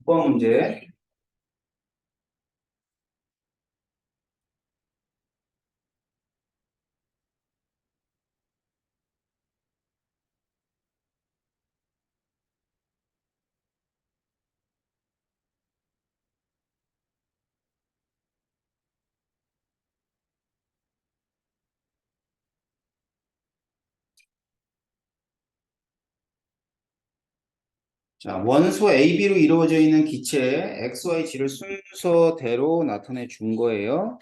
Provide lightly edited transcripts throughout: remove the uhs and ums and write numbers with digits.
9번 문제. 자, 원소 AB로 이루어져 있는 기체 XYG를 순서대로 나타내 준 거예요.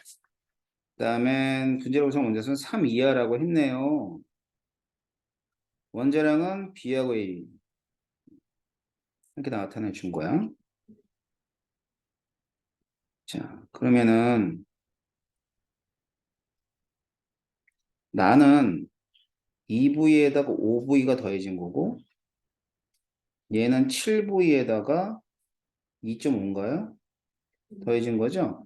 그다음에 분자력 구성 원자수는 3 이하라고 했네요. 원자량은 B하고 A 이렇게 나타내 준 거야. 자, 그러면은 나는 2V에다가 5V가 더해진 거고 얘는 7V에다가 2.5인가요? 더해진 거죠?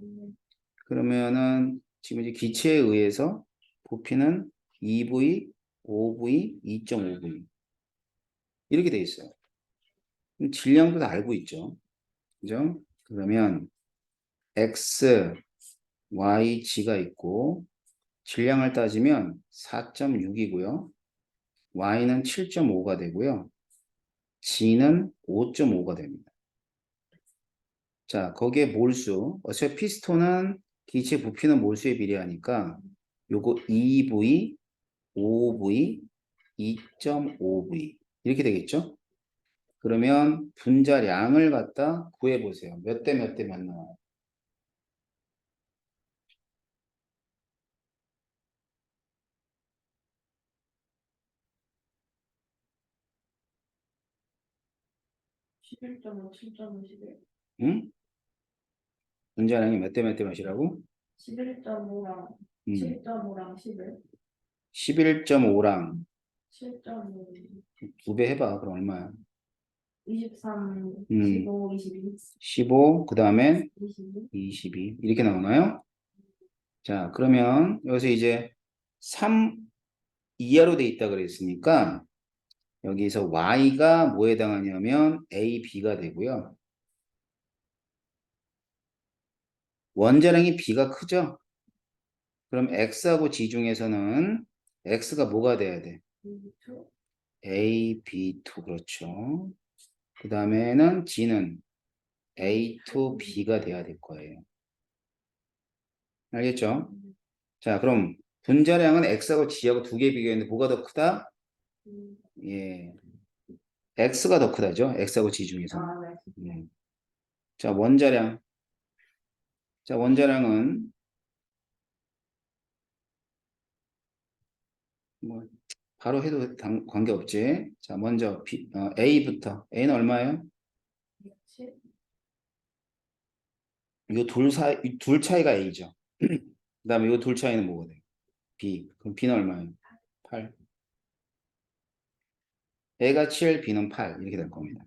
그러면은 지금 이제 기체에 의해서 부피는 2V, 5V, 2.5V 이렇게 돼 있어요. 그럼 질량도 다 알고 있죠. 그죠? 그러면 X, Y, G가 있고 질량을 따지면 4.6이고요. Y는 7.5가 되고요. G는 5.5가 됩니다. 자, 거기에 몰수. 어차피 피스톤은 기체 부피는 몰수에 비례하니까 요거 2V, 5V, 2.5V 이렇게 되겠죠? 그러면 분자량을 갖다 구해보세요. 몇 대 몇 대 몇 나와요? 11.5, 7.5, 11. 응? 분자량이 몇 대 몇 대 몇이라고? 11.5랑 음. 7.5랑 11. 11.5랑 7.5, 2배 해봐. 그럼 얼마야? 23, 음. 15, 22, 15, 그 다음에 22. 22. 이렇게 나오나요? 자, 그러면 여기서 이제 3 이하로 돼 있다 그랬으니까 여기서 y가 뭐에 해당하냐면 a, b가 되고요. 원자량이 b가 크죠? 그럼 x하고 g 중에서는 x가 뭐가 돼야 돼? 22. a, b2 그렇죠. 그 다음에는 g는 a2, b가 돼야 될 거예요. 알겠죠? 자, 그럼 분자량은 x하고 g하고 두 개 비교했는데 뭐가 더 크다? 예, x가 더 크다죠? x하고 g 중에서는. 아, 네. 예. 자, 원자량. 자, 원자량은 뭐 바로 해도 관계없지. 자, 먼저 A부터. A는 얼마예요? 10. 둘 차이가 A죠. 그 다음에 이 둘 차이는 뭐가 돼요? B. 그럼 B는 얼마예요? 8. A가 7, B는 8. 이렇게 될 겁니다.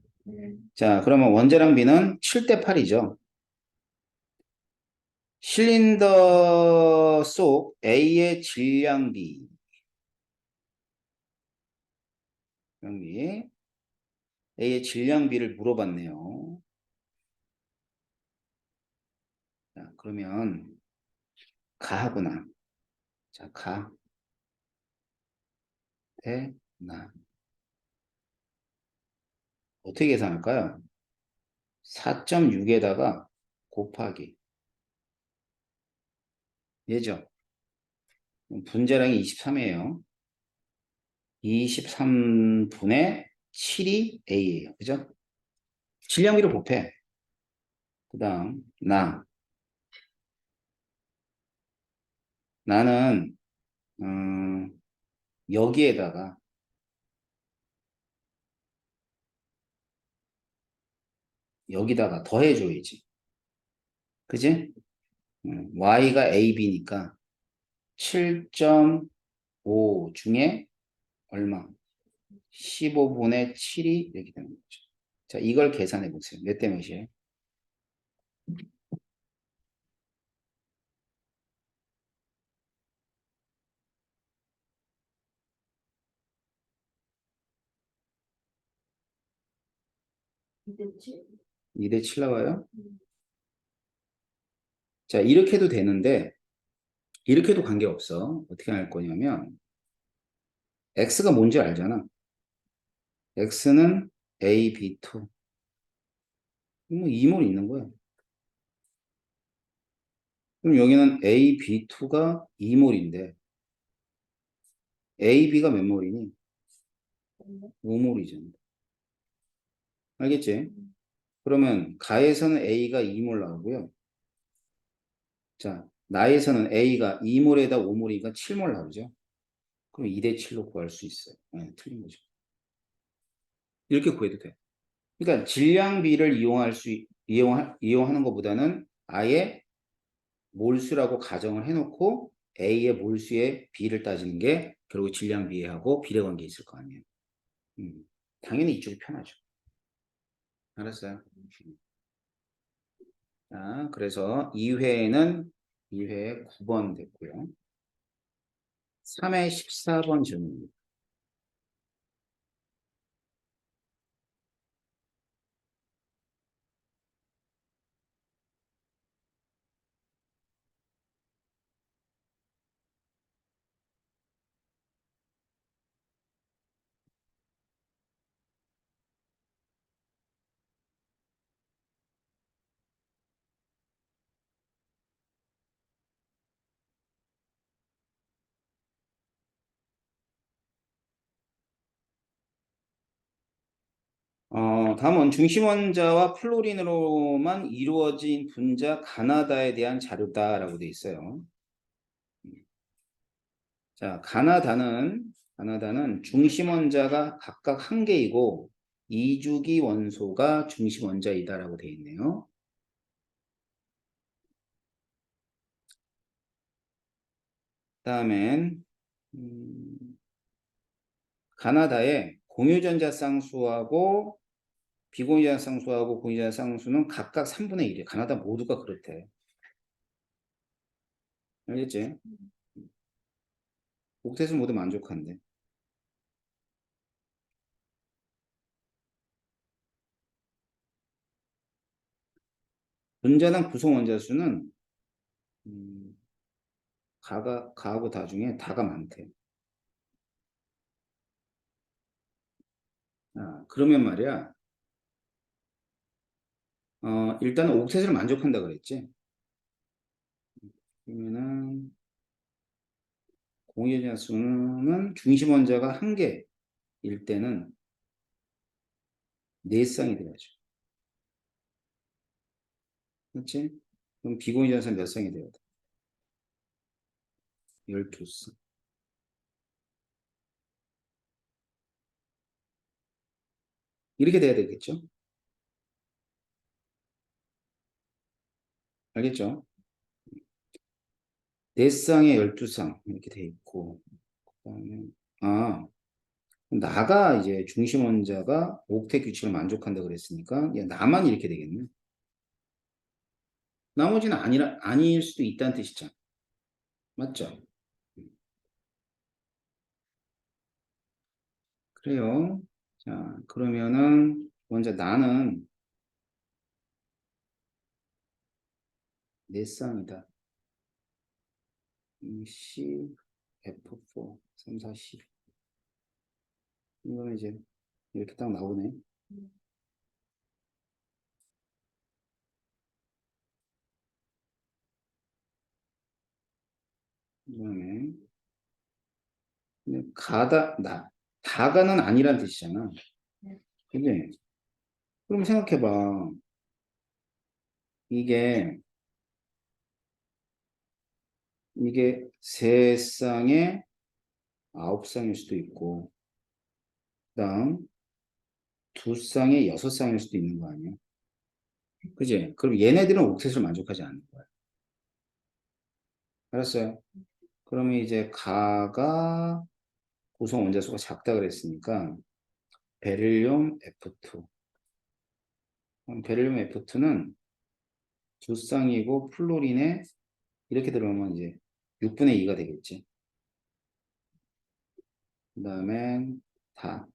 자, 그러면 원자량 B는 7대 8이죠. 실린더 속 A의 질량비. A의 질량비를 물어봤네요. 자, 그러면 가하구나. 자, 가, 대, 나. 어떻게 계산할까요? 4.6에다가 곱하기 얘죠. 분자량이 23이에요. 23분의 7이 A예요. 그죠? 질량비를 곱해. 그 다음 나는 여기에다가 여기다가 더해줘야지. 그지? Y가 AB니까 7.5 중에 얼마? 15분의 7이 이렇게 되는 거죠. 자, 이걸 계산해 보세요. 몇 대 몇이에요? 이제 7. 2대 7 나와요? 자, 이렇게 해도 되는데, 이렇게 해도 관계없어. 어떻게 할 거냐면, x가 뭔지 알잖아. x는 a, b2. 뭐 2몰 있는 거야. 그럼 여기는 a, b2가 2몰인데, a, b가 몇 몰이니? 5몰이잖아. 알겠지? 그러면 가에서는 a가 2몰 나오고요. 자, 나에서는 a가 2몰에다 5몰이니까 7몰 나오죠. 그럼 2대 7로 구할 수 있어요. 네, 틀린 거죠. 이렇게 구해도 돼. 그러니까 질량비를 이용하는 것보다는 아예 몰수라고 가정을 해놓고 A의 몰수의 B를 따지는 게 결국 질량비하고 비례관계 있을 거 아니에요. 당연히 이쪽이 편하죠. 알았어요. 자, 그래서 2회 9번 됐고요. 3회 14번 질문입니다. 다음은 중심원자와 플로린으로만 이루어진 분자 가나다에 대한 자료다라고 되어 있어요. 자, 가나다는 중심원자가 각각 한 개이고 이주기 원소가 중심원자이다라고 되어 있네요. 다음엔 가나다의 공유전자 쌍수하고 비공유전자 쌍수하고 공유전자 쌍수는 각각 3분의 1이에요. 가나다 모두가 그렇대. 알겠지? 옥텟은 모두 만족한대. 분자당 구성 원자 수는 가하고 다 중에 다가 많대. 그러면 말이야. 일단은 옥텟을 만족한다 그랬지. 그러면은 공유전자 수는 중심 원자가 한 개일 때는 4쌍이 돼야죠. 그렇지? 그럼 비공유전자 몇 쌍이 돼야 돼? 12쌍. 이렇게 돼야 되겠죠? 알겠죠? 4쌍에 12쌍 이렇게 돼 있고 그다음에 나가 이제 중심 원자가 옥텟 규칙을 만족한다 그랬으니까 나만 이렇게 되겠네. 나머지는 아닐 수도 있다는 뜻이잖아. 맞죠? 그래요. 자, 그러면은 먼저 나는 4쌍이다. C, F4, 3, 4, 10. 이거는 이제 이렇게 딱 나오네. 그다음에 근데 다가는 아니란 뜻이잖아. 그지? 그럼 생각해봐. 이게 세 쌍에 9쌍일 수도 있고, 그다음 두 쌍에 6쌍일 수도 있는 거 아니야? 그지? 그럼 얘네들은 옥텟을 만족하지 않는 거야. 알았어요? 그러면 이제 가가 구성 원자수가 작다 그랬으니까 베릴륨 F2. 베릴륨 F2는 두 쌍이고 플로린에 이렇게 들어오면 이제 6분의 2가 되겠지. 그 다음에 다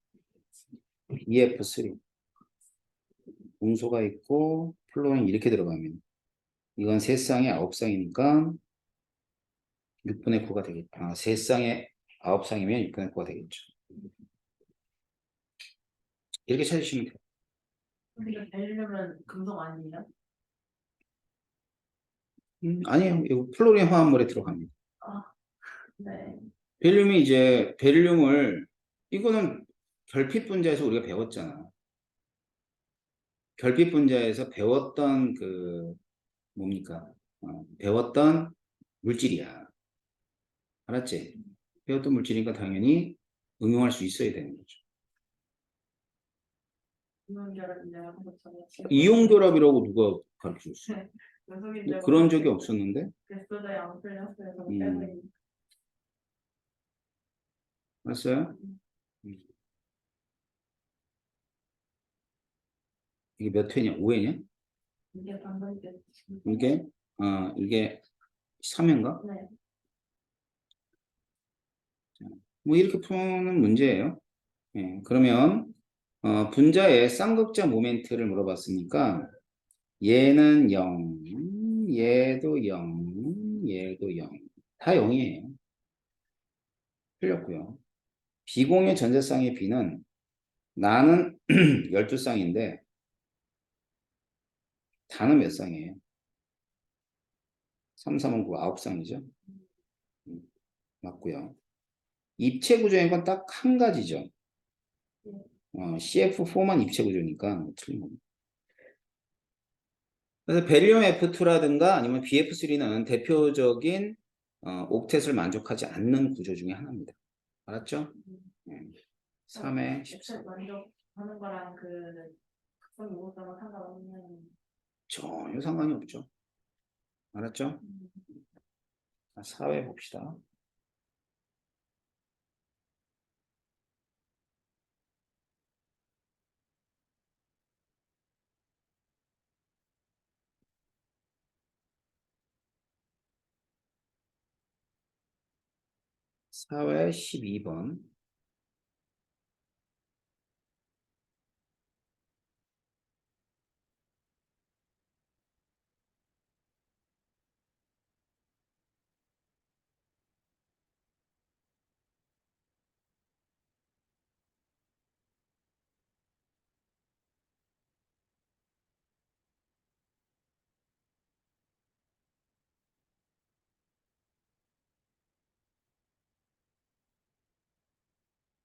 EF3. 온소가 있고 플로린 이렇게 들어가면 이건 3쌍에 9쌍이니까 6분의 9가 되겠죠. 3쌍에 9쌍이면 6분의 9가 되겠죠. 이렇게 찾으시면 돼요. 근데 벨륨은 금속 아니에요? 아니에요. 이거 플로린 화합물에 들어갑니다. 아, 네. 벨륨이 이제 벨륨을 이거는 결핍 분자에서 우리가 배웠잖아. 결핍 분자에서 배웠던 그 뭡니까? 배웠던 물질이야. 알았지? 배웠던 물질이니까 당연히 응용할 수 있어야 되는 거죠. 이온결합이라고 하셨잖아요. 이용결합이라고 누가 가르쳐줬어? 뭐 연속인자고 그런 적이 없었는데? 베스트에 안 풀렸어요. 저는 음. 빼고 있는. 알았어요? 이게 몇 회냐? 5회냐? 이게 방금 때. 이게 3회인가? 네. 뭐 이렇게 푸는 문제예요. 예, 그러면 분자의 쌍극자 모멘트를 물어봤으니까 얘는 0, 얘도 0, 얘도 0. 다 0이에요. 틀렸고요. 비공유 전자쌍의 B는 나는 12쌍인데 다는 몇 쌍이에요? 3, 3은 9, 9쌍이죠. 맞고요. 입체 구조인 건 딱 한 가지죠. CF4만 입체 구조니까 틀린 겁니다. 그래서 베릴륨 F2라든가 아니면 BF3는 대표적인 옥텟을 만족하지 않는 구조 중에 하나입니다. 알았죠? 3회 14. 먼저 하는 거랑 그 각성 요구점은 상관없는. 전혀 상관이 없죠. 알았죠? 4회 봅시다. 사회 12번.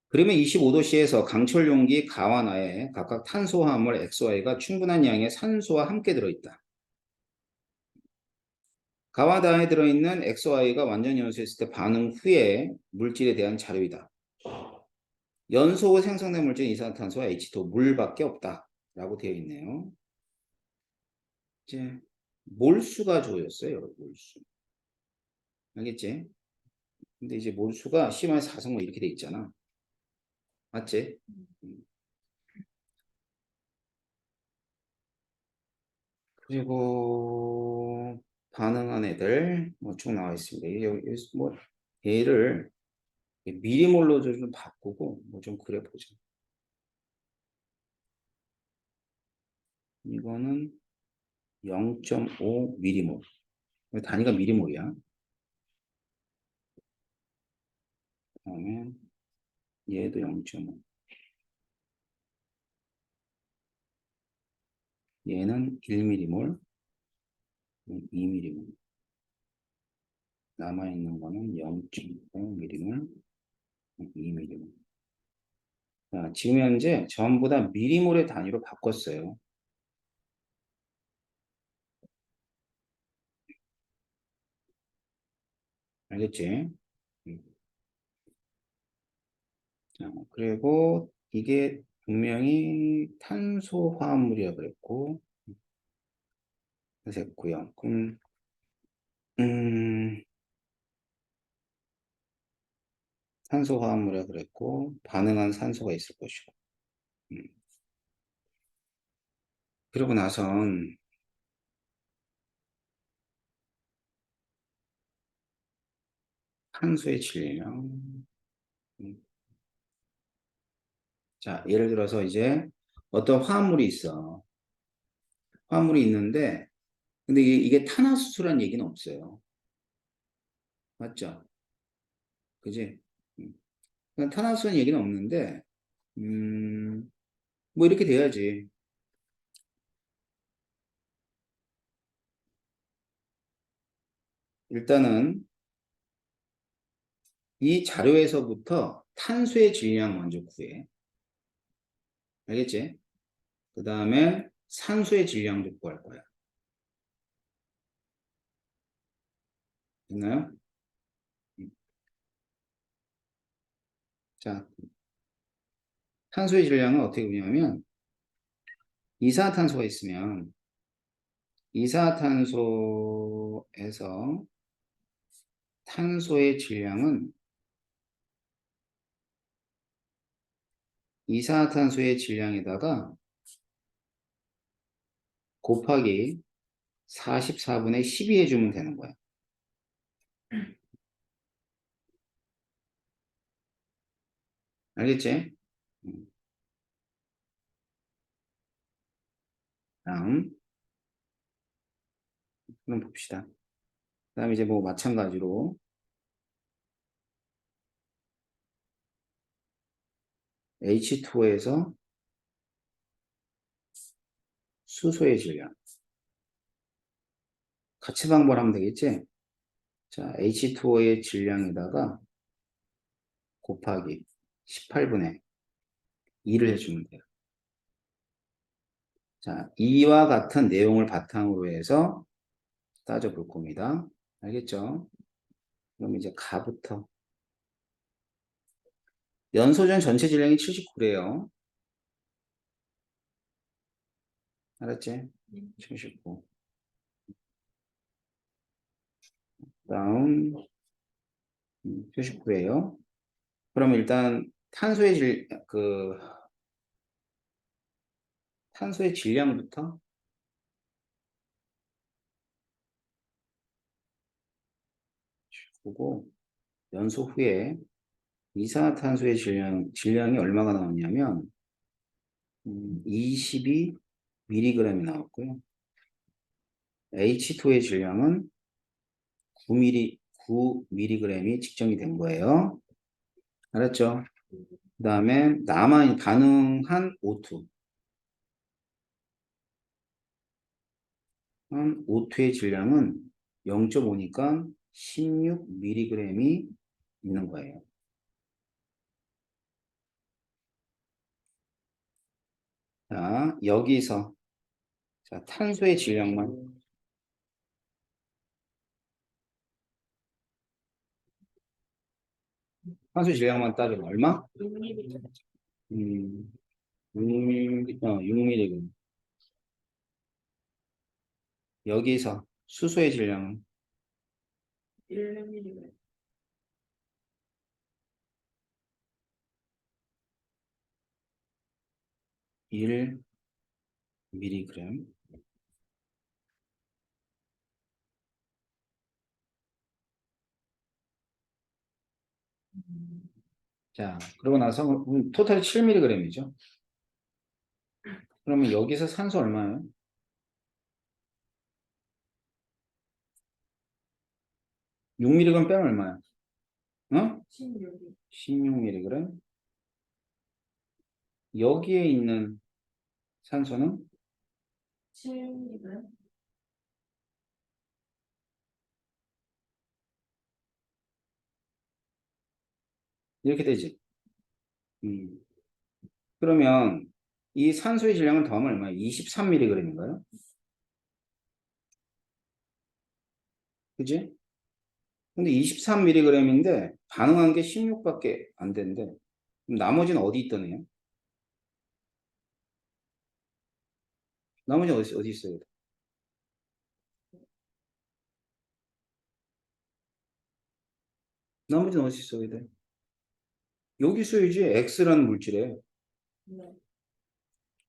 그러면 25도씨에서 강철 용기 가와나에 각각 탄소 화합물 XY가 충분한 양의 산소와 함께 들어있다. 가와나에 들어있는 XY가 완전 연소했을 때 반응 후에 물질에 대한 자료이다. 연소 후 생성된 물질은 이산화탄소와 H2O, 물밖에 없다. 라고 되어 있네요. 이제 몰수가 주어졌어요. 몰수. 알겠지? 근데 이제 몰수가 C-4승모 이렇게 돼 있잖아. 맞지? 그리고 반응한 애들 뭐 쭉 나와 있습니다. 여기 뭐 얘를 미리몰로 좀 바꾸고 뭐 좀 그래 보자. 이거는 0.5 미리몰. 단위가 미리몰이야. 그다음에 얘도 0.5. 얘는 1미리몰, 2미리몰. 남아있는 거는 0.5미리몰, 2미리몰. 자, 지금 현재 전부 다 미리몰의 단위로 바꿨어요. 알겠지? 자, 그리고 이게 분명히 탄소 화합물이라 그랬고, 됐고요. 그럼, 탄소 화합물이라 그랬고, 반응한 산소가 있을 것이고. 음. 그러고 나선, 탄소의 질량. 자, 예를 들어서 이제 어떤 화합물이 있어. 화합물이 있는데, 근데 이게 탄화수소라는 얘기는 없어요. 맞죠? 그지? 그러니까 탄화수소는 얘기는 없는데, 뭐 이렇게 돼야지. 일단은 이 자료에서부터 탄소의 질량 먼저 구해. 알겠지? 그 다음에 산소의 질량도 구할 거야. 됐나요? 자, 탄소의 질량은 어떻게 보냐면 이산화탄소가 있으면 이산화탄소에서 탄소의 질량은 이산화탄소의 질량에다가 곱하기 44분의 12 해주면 되는 거야. 알겠지? 음, 다음 그럼 봅시다. 그다음에 이제 뭐 마찬가지로 H2O에서 수소의 질량 같이 방법하면 되겠지? 자, H2O의 질량에다가 곱하기 18분의 2를 해주면 돼요. 자, 이와 같은 내용을 바탕으로 해서 따져볼 겁니다. 알겠죠? 그럼 이제 가부터. 연소전 전체 질량이 79래요. 알았지? 79. 다음 79예요. 그럼 일단 탄소의 질량부터 보고 연소 후에 이산화탄소의 질량이 얼마가 나왔냐면 22mg이 나왔고요. H2의 질량은 9mg이 측정이 된 거예요. 알았죠? 그 다음에 반응한 O2. O2의 질량은 0.5니까 16mg이 있는 거예요. 자, 여기서 자, 탄소의 질량만 따지면 얼마? 6mm. 음, 6mg. 여기서 수소의 질량은 1mm. 1mg. 자, 그러고 나서 토탈이 7mg이죠. 그러면 여기서 산소 얼마예요? 6mg 빼면 얼마야? 어? 16. 16mg. 여기에 있는 산소는 7mm. 이렇게 되지. 음. 그러면 이 산소의 질량을 더하면 얼마야? 23mg인가요? 그지? 근데 23mg인데 반응한 게 16밖에 안 되는데 그럼 나머지는 어디 있던 애요? 나머지는 어디 있어요? 나머지는 어디 있어야 돼? 여기 있어야지. X라는 물질에. 네.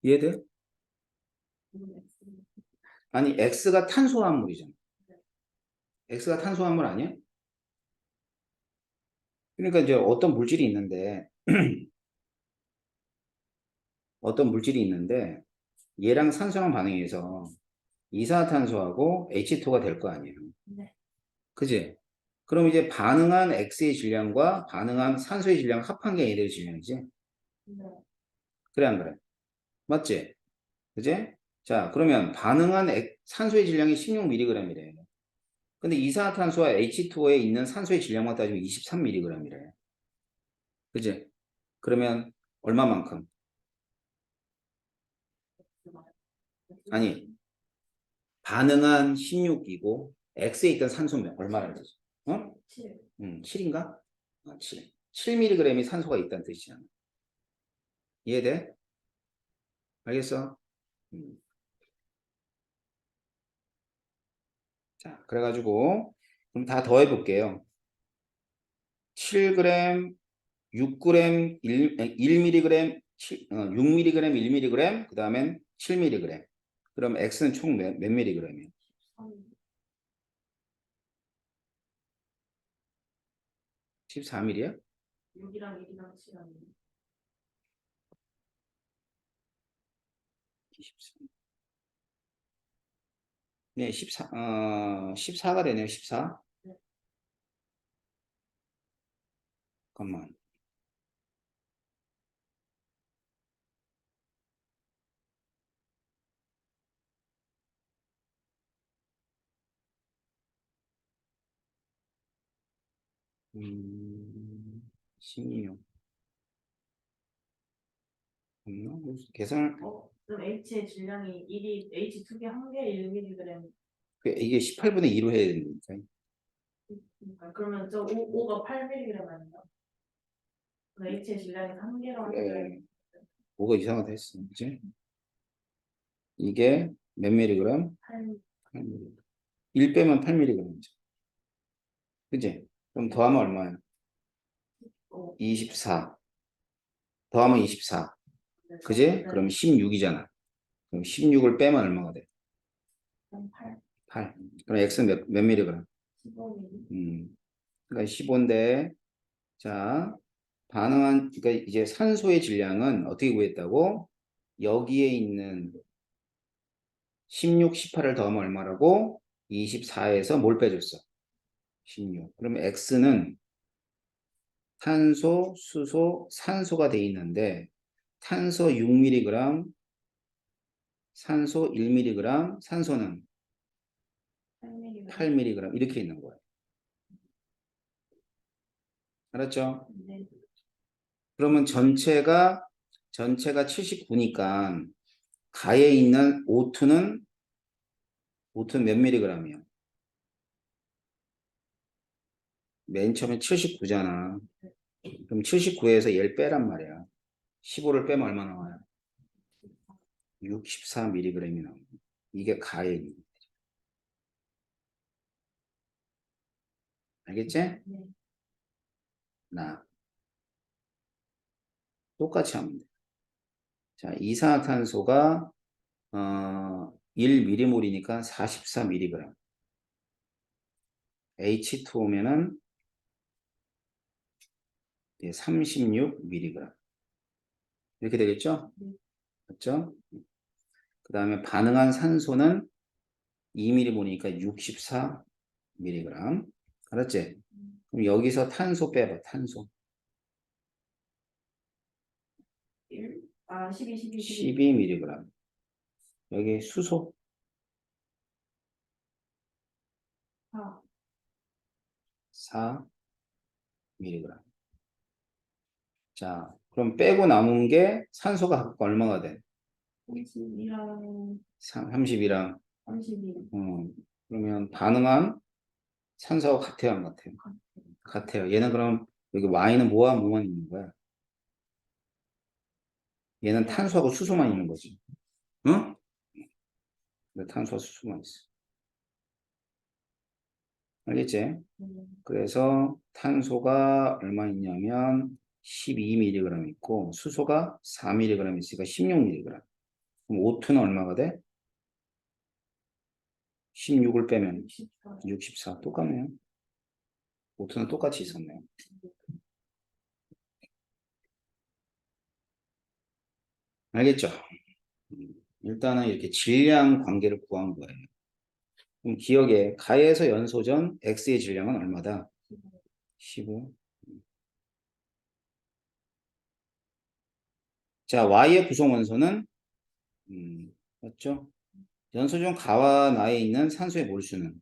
이해돼? 네. 아니, X가 탄소화합물이잖아. X가 탄소화합물 아니야? 그러니까 이제 어떤 물질이 있는데 얘랑 산소랑 반응해서 이산화탄소하고 H2가 될 거 아니에요. 네. 그지? 그럼 이제 반응한 X의 질량과 반응한 산소의 질량 합한 게 얘들의 질량이지? 네. 그래 안 그래? 맞지? 그지? 자, 그러면 반응한 산소의 질량이 16mg이래. 근데 이산화탄소와 H2오에 있는 산소의 질량만 따지면 23mg이래. 그지? 그러면 얼마만큼? 아니, 반응한 16이고 X에 있던 산소면 얼마라는 뜻이야? 어? 7. 7인가? 7. 7mg이 산소가 있다는 뜻이잖아. 이해돼? 알겠어? 음. 자, 그래가지고 그럼 다 더해볼게요. 7g, 6g, 1mg, 6mg, 1mg, 그 다음엔 7mg. 그럼 X는 총 몇 mg이에요? 14mg야? 6이랑 1이랑 7이랑 24. 네, 14가 되네요, 14. 네. 잠깐만. 음, 16. 없나? 계산을, 그럼 H의 질량이 1이 H 2개 한 개 1mg. 이게 18분의 2로 해야 되니까. 그러면 저 5가 8mg 아닌가? 그럼 H의 질량이 3개로 한 개. 그래, 뭐가 이상하다 했어. 그치? 이게 몇 미리그램? 8. 8mg. 1 빼면 8mg이죠. 그치? 그럼 더하면 얼마야? 24. 더하면 24. 그지? 네. 그럼 16이잖아. 그럼 16을 빼면 얼마가 돼? 8. 8. 그럼 X는 몇 미리그램? 15mg. 그러니까 15인데, 자, 그러니까 이제 산소의 질량은 어떻게 구했다고? 여기에 있는 16, 18을 더하면 얼마라고? 24에서 뭘 빼줬어? 16. 그러면 X는 탄소, 수소, 산소가 돼 있는데, 탄소 6mg, 산소 1mg, 산소는 8mg. 8mg 이렇게 있는 거예요. 알았죠? 네. 그러면 전체가 79니까 가에 있는 O2는 몇 미리그램이요? 맨 처음에 79잖아. 그럼 79에서 얘를 빼란 말이야. 15를 빼면 얼마 나와요? 64mg이 나와요. 이게 가에 있는 거야. 알겠지? 네. 나 똑같이 하면 돼. 자, 이산화탄소가 1mm몰이니까 44mg. H2O면은 36mg. 이렇게 되겠죠? 네. 맞죠? 그 다음에 반응한 산소는 2mm몰이니까 64mg. 알았지? 그럼 여기서 탄소 빼봐, 탄소. 1. 12, 12, 12. 12mg. 여기 수소 4. 4mg. 자, 그럼 빼고 남은 게 산소가 각각 얼마가 돼? 30이랑 30이랑 32. 그러면 반응한 산소하고 같아요, 안 같아요? 같아요. 얘는 그럼 여기 Y는 뭐와 뭐만 있는 거야? 얘는 탄소하고 수소만 있는 거지. 응? 탄소와 수소만 있어. 알겠지? 그래서 탄소가 얼마 있냐면 12mg 있고 수소가 4mg 있으니까 16mg. 그럼 O2는 얼마가 돼? 16을 빼면 64. 똑같네요. O2는 똑같이 있었네요. 알겠죠? 일단은 이렇게 질량 관계를 구한 거예요. 그럼 기억에 가에서 연소전 x의 질량은 얼마다? 15. 자, y의 구성 원소는 맞죠? 연소전 가와 나에 있는 산소의 몰수는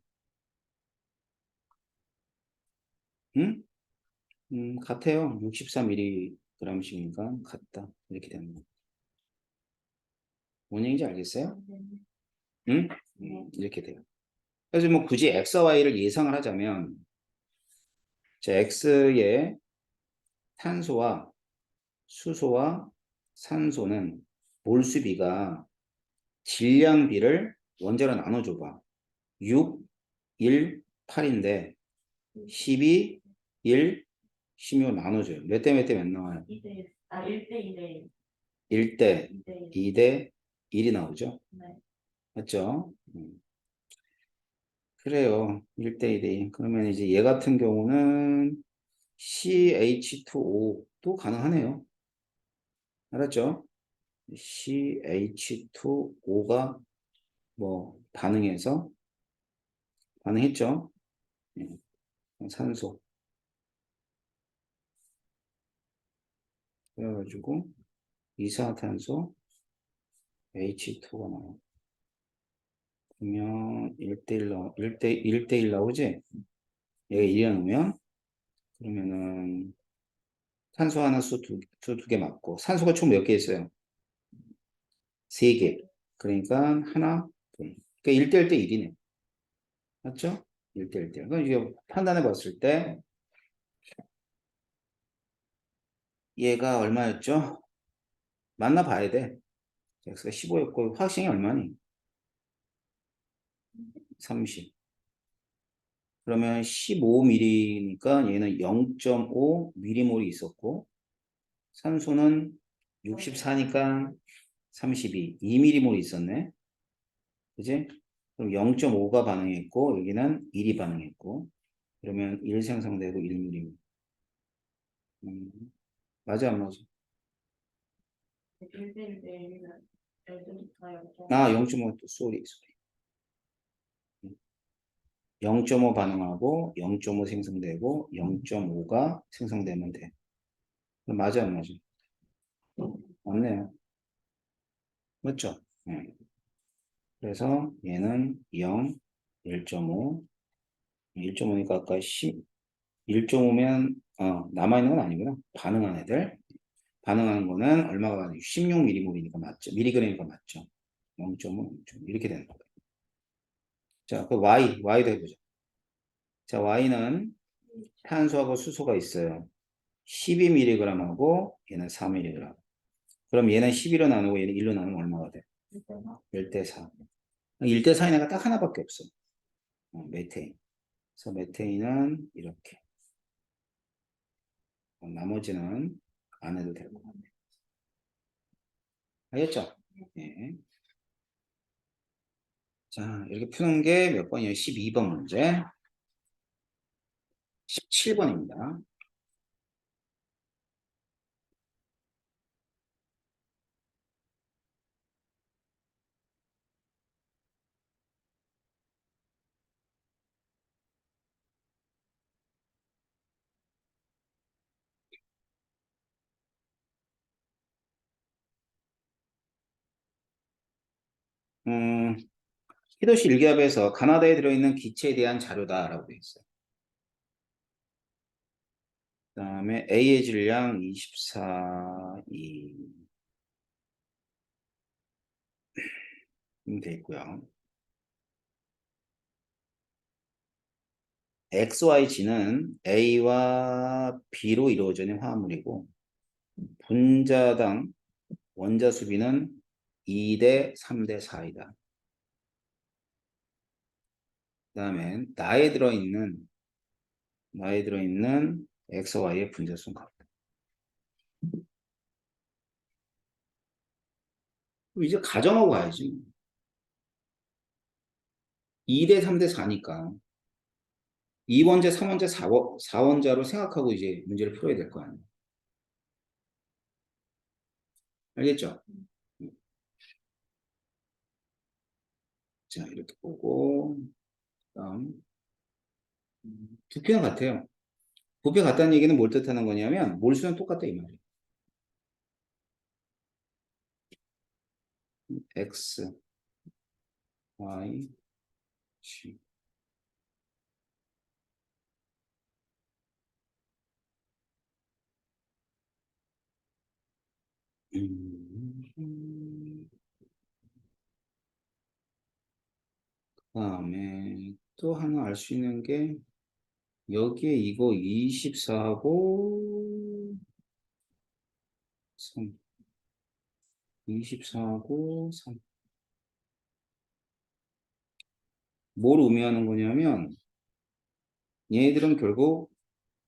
음? 같아요. 64mg씩이니까 같다. 이렇게 되는 거. 뭔 얘기인지 알겠어요? 응? 이렇게 돼요. 그래서 뭐 굳이 x와 y를 예상을 하자면 자, x의 탄소와 수소와 산소는 몰수비가 질량비를 원자로 나눠줘봐. 6, 1, 8인데 12, 1, 16 나눠줘요. 몇 대 몇 대 몇 나와요? 2대1. 아, 1대 2대 1대 2대 2대 1이 나오죠. 네. 맞죠? 그래요. 1대 2대 2. 그러면 이제 얘 같은 경우는 CH2O도 가능하네요. 알았죠? CH2O가 뭐 반응했죠? 예, 산소. 그래가지고 이산화탄소 H2가 나와요. 그러면 1대1 1대1 나오지? 얘가 1이 나오면 그러면은 탄소 하나, 수 두 개 맞고 산소가 총 몇 개 있어요? 3개. 그러니까 하나, 둘. 그러니까 1대1 대 1이네. 맞죠? 1대1 대 1. 그럼 이게 판단해 봤을 때 얘가 얼마였죠? 맞나 봐야 돼. x가 15였고 화학식이 얼마니? 30. 그러면 15mm니까 얘는 0.5mm몰이 있었고 산소는 64니까 32, 2mm몰이 있었네. 그지? 그럼 0.5가 반응했고 여기는 1이 반응했고 그러면 1 생성되고 1mm. 맞아 안 맞아? 1대 1대 1은 12부터 아 0.5 쏘리 0.5 반응하고 0.5 생성되고 0.5가 생성되면 돼. 그럼 맞아 안 맞아? 맞네요. 맞죠? 네. 그래서 얘는 0, 1.5, 1.5니까 아까 10, 1.5면 남아있는 건 아니구나. 반응한 애들. 반응하는 거는 얼마가 많아요? 16mm몰이니까 맞죠? 미리그램이니까 맞죠? 0.5, 0.5 이렇게 되는 거예요. 자, 그 Y도 해보죠. 자, Y는 탄소하고 수소가 있어요. 12mg하고 얘는 4mg. 그럼 얘는 11로 나누고 얘는 1로 나누면 얼마가 돼? 1대 4. 1대 4인 애가 딱 하나밖에 없어. 메테인. 그래서 메테인은 이렇게. 나머지는 안 해도 될 것 같아요. 알겠죠? 네. 자, 이렇게 푸는 게 몇 번이에요? 12번 문제. 17번입니다. 히도시 일기압에서 가나다에 들어있는 기체에 대한 자료다라고 되어 있어요. 그 다음에 A의 질량 24, 2. 돼 있고요. XYG는 A와 B로 이루어져 있는 화합물이고 분자당 원자 수비는 2대 3대 4이다. 그 다음에 나에 들어있는 XY의 분자수는 같다. 이제 가정하고 가야지. 2대 3대 4니까 2원자, 3원자, 4원자로 생각하고 이제 문제를 풀어야 될 거 아니에요. 알겠죠? 자, 이렇게 보고, 다음. 부피는 같아요. 부피 같다는 얘기는 뭘 뜻하는 거냐면, 몰수는 똑같다, 이 말이에요. X, Y, G. 그다음에 또 하나 알 수 있는 게, 여기에 이거 24하고 3, 24하고 3. 뭘 의미하는 거냐면, 얘네들은 결국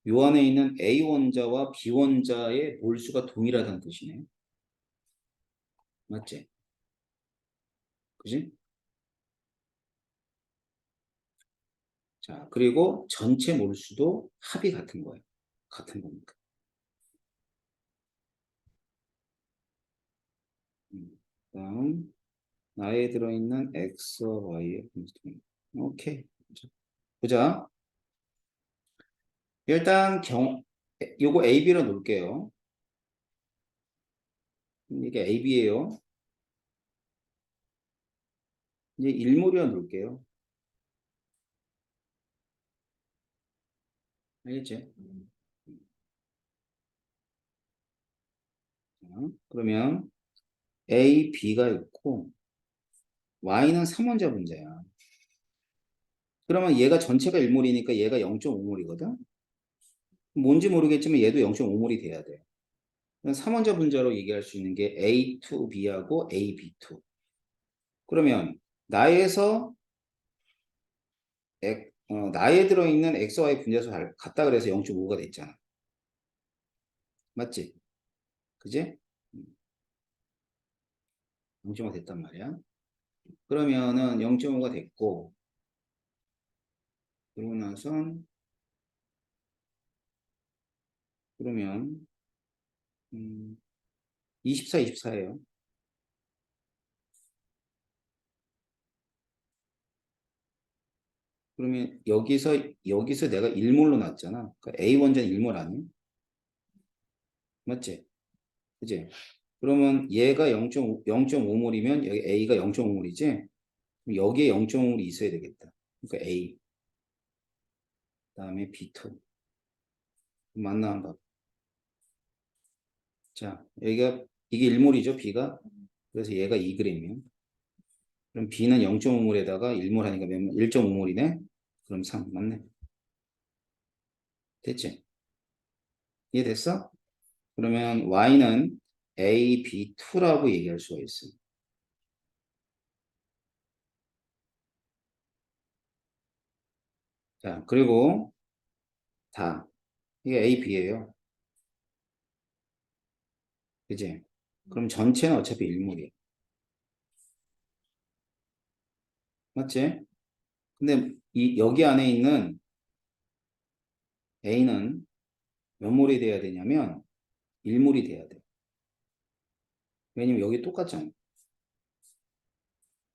요 안에 있는 A 원자와 B 원자의 몰수가 동일하다는 뜻이네. 맞지? 그지? 자, 그리고 전체 몰수도 합이 같은 거예요. 같은 거니까. 다음, 나에 들어있는 X와 Y의 공통. 오케이. 자, 보자. 일단 요거 AB로 놓을게요. 이게 AB예요. 이제 일몰이라 놓을게요. 알겠지? 자, 그러면 A, B가 있고 Y는 3원자 분자야. 그러면 얘가 전체가 1몰이니까 얘가 0.5몰이거든? 뭔지 모르겠지만 얘도 0.5몰이 돼야 돼. 3원자 분자로 얘기할 수 있는 게 A2B하고 AB2. 그러면 나에서 나에 들어있는 XY 분자수 같다 그래서 0.5가 됐잖아. 맞지? 그지? 0.5가 됐단 말이야. 그러면은 0.5가 됐고, 그러고 나선, 그러면, 24, 24예요. 그러면 여기서 내가 1몰로 놨잖아. 그러니까 A 원자는 1몰 아니야? 맞지? 그지? 그러면 얘가 0.5몰이면 여기 A가 0.5몰이지? 여기에 0.5몰이 있어야 되겠다. 그러니까 A. 그다음에 B2. 맞나 한번. 자, 이게 1몰이죠, B가. 그래서 얘가 2g이면. 그럼 B는 0.5몰에다가 1몰 하니까 몇 몰? 1.5몰이네? 그럼 3. 맞네. 됐지? 이해됐어? 그러면 Y는 A, B2라고 얘기할 수가 있어. 자, 그리고 다. 이게 A, B예요. 그지? 그럼 전체는 어차피 1몰이야. 맞지? 근데 여기 안에 있는 A는 몇 몰이 돼야 되냐면 1몰이 돼야 돼. 왜냐면 여기 똑같잖아.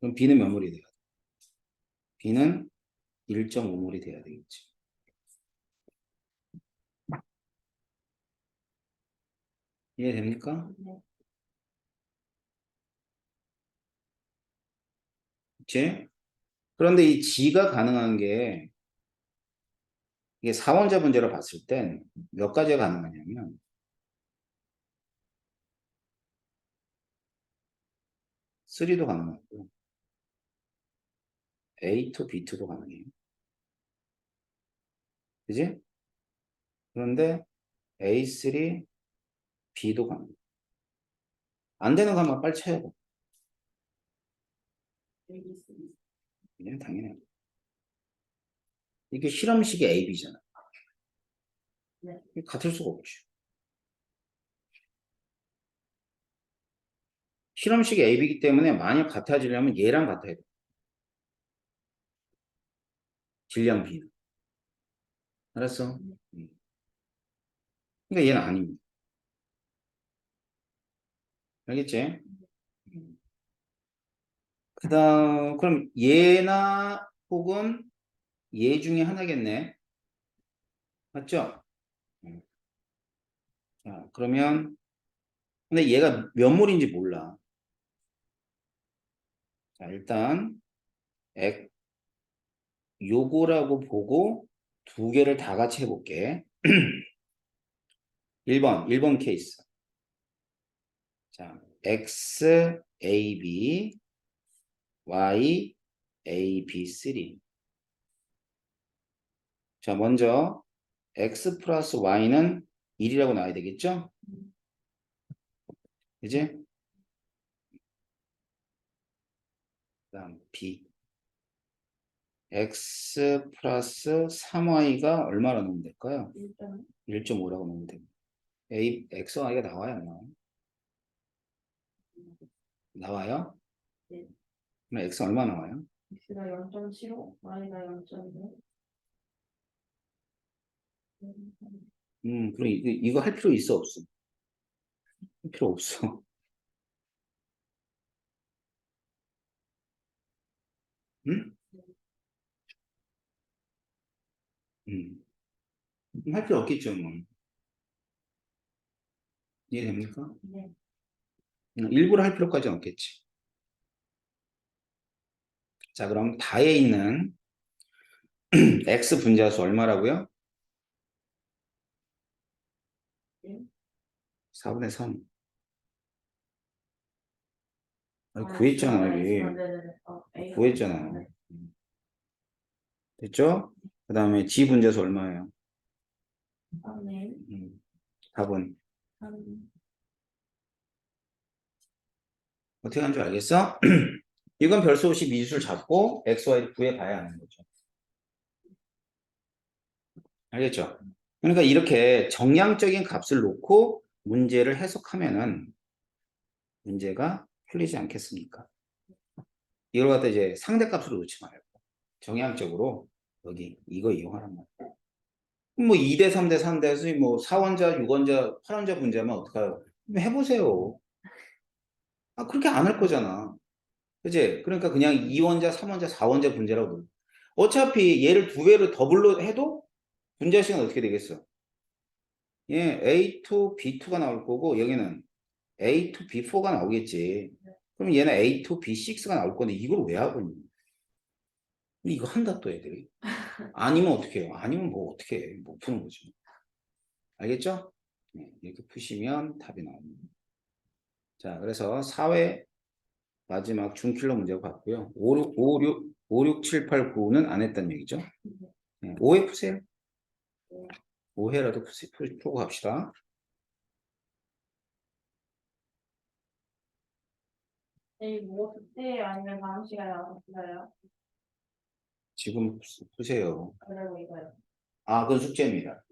그럼 B는 몇 몰이 돼야 돼? B는 1.5몰이 돼야 되겠지. 이해됩니까? 네. 그치? 그런데 이 G가 가능한 게 이게 4원자 분자로 봤을 땐 몇 가지가 가능하냐면 3도 가능하고 A2, B2도 가능해요. 그지? 그런데 A3, B도 가능해요. 안 되는 거 한번 빨리 쳐야 돼. 그냥 당연해. 이게 실험식의 AB잖아. 네. 같을 수가 없지. 실험식의 AB이기 때문에 만약 같아지려면 얘랑 같아야 돼. 질량 B는. 알았어? 그러니까 얘는 아닙니다. 알겠지? 그럼 얘나 혹은 얘 중에 하나겠네. 맞죠? 음. 자, 그러면 근데 얘가 몇 몰인지 몰라. 자, 일단 액 요거라고 보고 두 개를 다 같이 해볼게. 1번 케이스. 자, X, A, B, Y, A, B, 3. 자, 먼저 X 플러스 Y는 1이라고 나와야 되겠죠? 그지? 그다음 B. X 플러스 3Y가 얼마나 넣으면 될까요? 일단 1.5라고 넣으면 됩니다. A, X, Y가 나와요, 안 나와요? 나와요? 네. 그럼 X 얼마 나와요? x가 0.75, y가 0.5. 그럼 이거 할 필요 있어, 없어? 할 필요 없어. 응? 할 필요 없겠죠, 뭐. 이해됩니까? 네. 일부러 할 필요까지는 없겠지. 자, 그럼 다에 있는 x 분자수 얼마라고요? 네. 4분의 3. 아니, 아, 구했잖아, x가 여기. 네네네. a가 구했잖아. 네. 됐죠? 그 다음에 g 분자수 얼마예요? 3네. 답은 3. 어떻게 하는 줄 알겠어? 이건 별수 없이 미지수를 잡고 x, y를 구해봐야 하는 거죠. 알겠죠? 그러니까 이렇게 정량적인 값을 놓고 문제를 해석하면은 문제가 풀리지 않겠습니까? 이걸 갖다 이제 상대값으로 놓지 말고 정량적으로 여기 이거 이용하란 말이야. 뭐 2대 3대 3대에서 뭐 4원자, 6원자, 8원자 분자면 어떡해요? 해보세요. 아, 그렇게 안 할 거잖아. 그지? 그러니까 그냥 2원자, 3원자, 4원자 분자라고 그래. 어차피 얘를 두 배로 더블로 해도 분자 시간 어떻게 되겠어? 예, A2, B2가 나올 거고 여기는 A2, B4가 나오겠지. 그럼 얘는 A2, B6가 나올 건데 이걸 왜 하고 있니? 이거 한다 또 애들이. 아니면 어떻게 해요? 아니면 뭐 어떻게 해? 못 푸는 거지. 알겠죠? 네, 이렇게 푸시면 답이 나옵니다. 자, 그래서 4회 마지막 준킬러 문제가 봤고요. 5, 6, 7, 8, 9는 안 했다는 얘기죠. 네, 5회 푸세요. 5회라도 풀고 갑시다. 네, 뭐 그때 아니면 다음 시간에 와서 불러요. 지금 푸세요. 그리고 이거요. 아, 그건 숙제입니다.